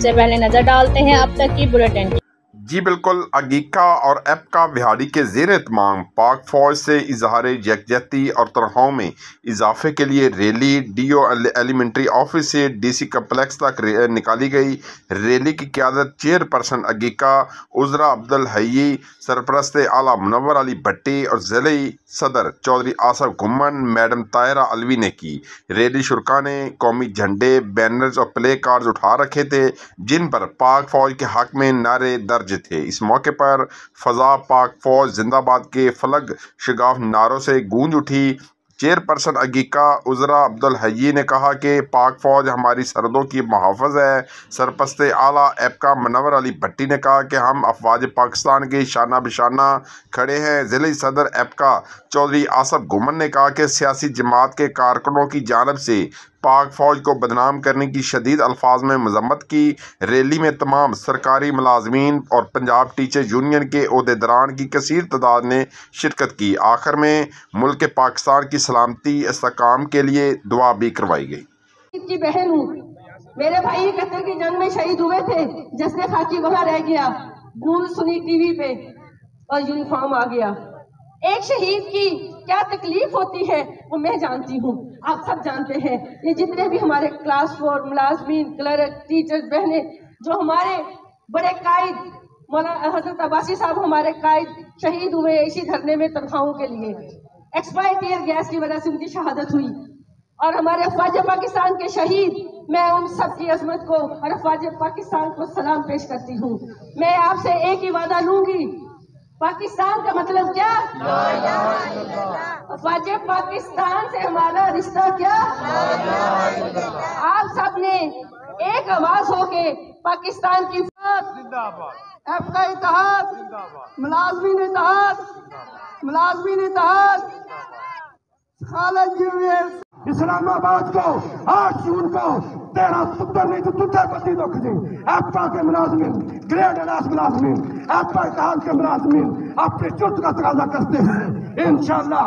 सबसे पहले नजर डालते हैं अब तक की बुलेटिन। जी बिल्कुल, अगीका और एपका बिहाड़ी के ज़ेर एहतमाम पाक फ़ौज से इजहार यकजहती और तनख्वाहों में इजाफे के लिए रैली DO एलिमेंट्री ऑफिस से DC कम्प्लेक्स तक निकाली गई। रैली की क़यादत चेयरपर्सन अगीका उज़रा अब्दुल हयी, सरपरस्त आला मुनव्वर अली भट्टी और ज़िली सदर चौधरी आसफ घुम्मन मैडम ताहिरा अलवी ने की। रैली शुरका ने कौमी झंडे, बैनर्स और प्ले कार्ड्स उठा रखे थे जिन पर पाक फ़ौज के हक़ में नारे दर्ज थे। इस मौके पर फजा पाक फौज जिंदाबाद के फलक शगाफ नारों से गूंज उठी। चेयरपर्सन अगीका उज़रा अब्दुल हयी ने कहा कि पाक फौज हमारी सरहदों की मुहाफ़िज़ है। सरपरस्त आला एपका मुनव्वर अली भट्टी ने कहा कि हम अफवाज पाकिस्तान के शाना बिशाना खड़े हैं। ज़िली सदर एपका चौधरी आसफ घुम्मन ने कहा कि सियासी जमात के कारकुनों की जानिब से पाक फौज को बदनाम करने की शदीद अल्फाज में मजम्मत की। रैली में तमाम सरकारी मुलाजमीन और पंजाब टीचर यूनियन के ओहदेदारान की कसीर तादाद ने शिरकत की। आखिर में मुल्क पाकिस्तान की सलामती इस्तेहकाम के लिए दुआ भी करवाई गई। की बहन हूँ, मेरे भाई कतर की जंग में शहीद हुए थे, जश्न खाकी वहाँ रह गया, नूर सुनी टीवी पे और यूनिफॉर्म आ गया। एक शहीद की क्या तकलीफ होती है वो मैं जानती हूँ, आप सब जानते हैं। ये जितने भी हमारे क्लास 4 मुलाजमीन, क्लर्क, टीचर्स, बहनें, जो हमारे बड़े कायद मौलाना हजरत अब्बासी साहब हमारे कायद शहीद हुए इसी धरने में तनख्वाहों के लिए, एक्सपायर टीयर गैस की वजह से उनकी शहादत हुई। और हमारे अफवाज पाकिस्तान के शहीद, मैं उन सब की अजमत को और अफवाज पाकिस्तान को सलाम पेश करती हूँ। मैं आपसे एक ही वादा लूंगी, पाकिस्तान का मतलब क्या? अफवाज पाकिस्तान से हमारा रिश्ता क्या? आप सब ने एक आवाज होके पाकिस्तान की एपका इत्तेहाद, मुलाजमीन इत्तेहाद, मुलाजमीन इत्तेहाद, खालिद जी इस्लामाबाद को 8 जून को तेरा पुत्र नहीं तो तुझे पति दुख जी। एपका के मुलाजमीन, ग्रेड एडास मुलाजमीन, एपका इत्तेहाद के मुलाजमीन अपने जुर्त का तकाजा करते हैं। इंशाअल्लाह